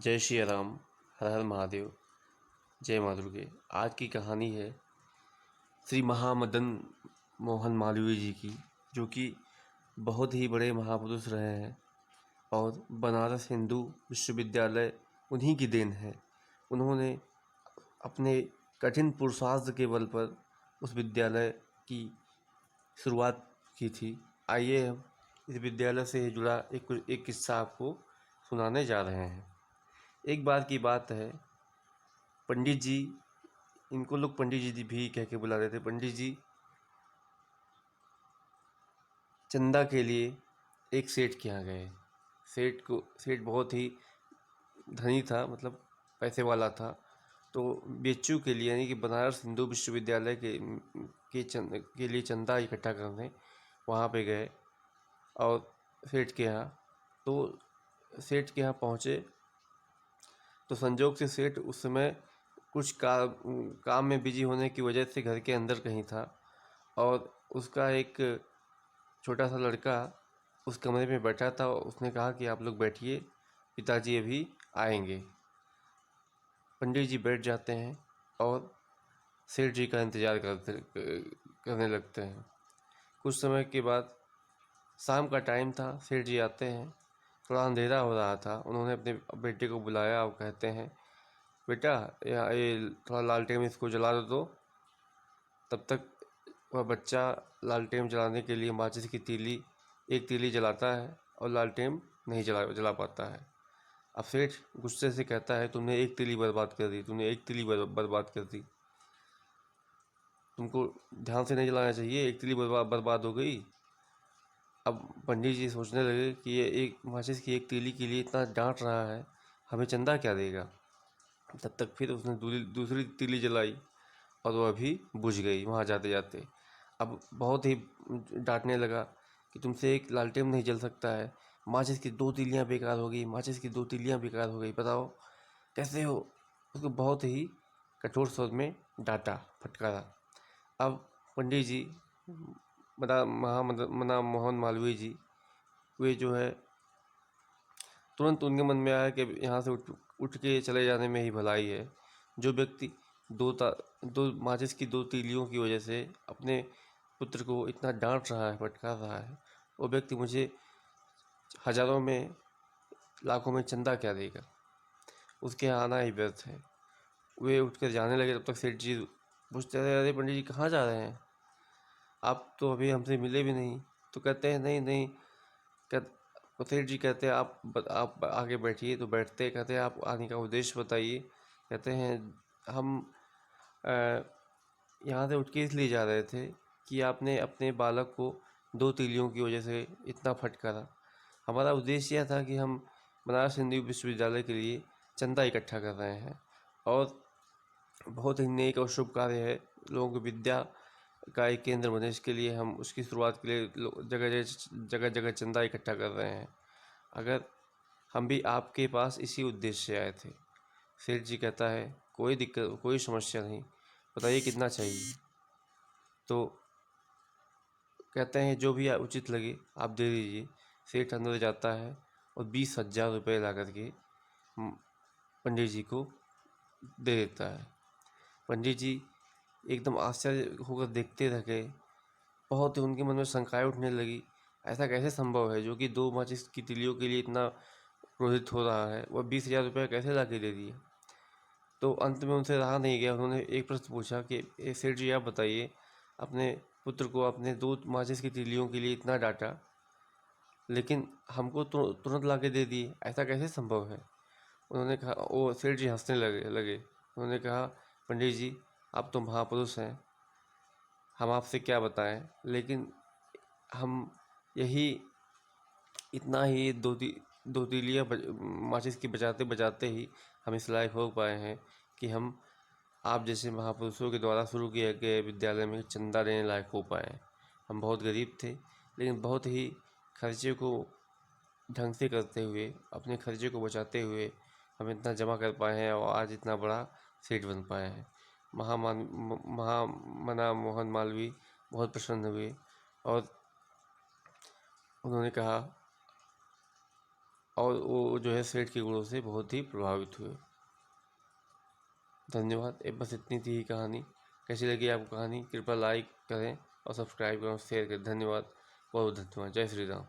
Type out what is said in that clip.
जय श्री राम। हर हर महादेव। जय माँ दुर्गे। आज की कहानी है श्री महामदन मोहन मालवीय जी की, जो कि बहुत ही बड़े महापुरुष रहे हैं और बनारस हिंदू विश्वविद्यालय उन्हीं की देन है। उन्होंने अपने कठिन पुरुषार्थ के बल पर उस विद्यालय की शुरुआत की थी। आइए हम इस विद्यालय से जुड़ा एक किस्सा आपको सुनाने जा रहे हैं। एक बार की बात है, पंडित जी, इनको लोग पंडित जी भी कह के बुलाते थे, पंडित जी चंदा के लिए एक सेठ के यहाँ गए। सेठ बहुत ही धनी था, मतलब पैसे वाला था। तो बीएचयू के लिए, यानी कि बनारस हिंदू विश्वविद्यालय के लिए चंदा इकट्ठा करने वहाँ पे गए और सेठ के यहाँ। तो सेठ के यहाँ पहुँचे तो संजोग से सेठ उस समय कुछ काम में बिजी होने की वजह से घर के अंदर कहीं था और उसका एक छोटा सा लड़का उस कमरे में बैठा था। उसने कहा कि आप लोग बैठिए, पिताजी अभी आएंगे। पंडित जी बैठ जाते हैं और सेठ जी का इंतज़ार करने लगते हैं। कुछ समय के बाद शाम का टाइम था, सेठ जी आते हैं। थोड़ा अंधेरा हो रहा था। उन्होंने अपने बेटे को बुलाया और कहते हैं, बेटा ये थोड़ा लालटेन इसको जला दो। तब तक वह बच्चा लालटेन जलाने के लिए माचिस की एक तीली जलाता है और लालटेन नहीं जला पाता है। अब सेठ गुस्से से कहता है, तुमने एक तीली बर्बाद कर दी, तुमने एक तीली बर्बाद कर दी। तुमको ध्यान से नहीं जलाना चाहिए, एक तीली बर्बाद हो गई। अब पंडित जी सोचने लगे कि ये एक माचिस की एक तीली के लिए इतना डांट रहा है, हमें चंदा क्या देगा। तब तक फिर उसने दूसरी तीली जलाई और वह भी बुझ गई वहाँ जाते जाते। अब बहुत ही डांटने लगा कि तुमसे एक लालटेन नहीं जल सकता है, माचिस की दो तीलियाँ बेकार हो गई, माचिस की दो तीलियाँ बेकार हो गई, बताओ कैसे हो। उसको बहुत ही कठोर स्वर में डांटा, फटकारा। अब पंडित जी मना मोहन मालवीय जी, वे जो है तुरंत उनके मन में आया कि यहाँ से उठ के चले जाने में ही भलाई है। जो व्यक्ति दो माचिस की दो तीलियों की वजह से अपने पुत्र को इतना डांट रहा है, फटकार रहा है, वो व्यक्ति मुझे हजारों में लाखों में चंदा क्या देगा। उसके यहाँ आना ही व्यर्थ है। वे उठकर जाने लगे। तब तक सेठ जी पूछते रहे, अरे पंडित जी कहाँ जा रहे हैं, आप तो अभी हमसे मिले भी नहीं। तो कहते हैं, नहीं नहीं। तो सेठ जी कहते हैं, आप आगे बैठिए। तो बैठते, कहते हैं, आप आने का उद्देश्य बताइए। कहते हैं, हम यहाँ से उठ के इसलिए जा रहे थे कि आपने अपने बालक को दो तीलियों की वजह से इतना फटकारा। हमारा उद्देश्य यह था कि हम बनारस हिंदू विश्वविद्यालय के लिए चंदा इकट्ठा कर रहे हैं और बहुत ही नेक और शुभ कार्य है। लोगों को विद्या का एक केंद्र बने, इसके लिए हम उसकी शुरुआत के लिए जगह जगह चंदा इकट्ठा कर रहे हैं। अगर हम भी आपके पास इसी उद्देश्य से आए थे। सेठ जी कहता है, कोई दिक्कत, कोई समस्या नहीं, बताइए कितना चाहिए। तो कहते हैं, जो भी उचित लगे आप दे दीजिए। सेठ अंदर जाता है और 20,000 रुपये ला करके पंडित जी को दे देता है। पंडित जी एकदम आश्चर्य होकर देखते रह गए। बहुत ही उनके मन में शंकाएं उठने लगी। ऐसा कैसे संभव है, जो कि दो माचिस की तीलियों के लिए इतना क्रोधित हो रहा है, वह 20,000 रुपये कैसे ला के दे दिए। तो अंत में उनसे रहा नहीं गया। उन्होंने एक प्रश्न पूछा कि सेठ जी आप बताइए, अपने पुत्र को अपने दो माचिस की तीलियों के लिए इतना डांटा, लेकिन हमको तो तुरंत ला के दे दिए, ऐसा कैसे संभव है। उन्होंने कहा, वो सेठ जी हंसने लगे। उन्होंने कहा, पंडित जी आप तो महापुरुष हैं, हम आपसे क्या बताएं, लेकिन हम यही इतना ही दो तीलियाँ माचिस की बजाते बजाते ही हम इस लायक हो पाए हैं कि हम आप जैसे महापुरुषों के द्वारा शुरू किए गए विद्यालय में चंदा देने लायक हो पाए। हम बहुत गरीब थे, लेकिन बहुत ही खर्चे को ढंग से करते हुए, अपने खर्चे को बचाते हुए हम इतना जमा कर पाए हैं और आज इतना बड़ा सेठ बन पाए हैं। महामना मोहन मालवीय बहुत प्रसन्न हुए और उन्होंने कहा, और वो जो है सेठ के गुणों से बहुत ही प्रभावित हुए। धन्यवाद। बस इतनी थी ही कहानी। कैसी लगी आपको कहानी? कृपया लाइक करें और सब्सक्राइब करें और शेयर करें। धन्यवाद, बहुत धन्यवाद। जय श्री राम।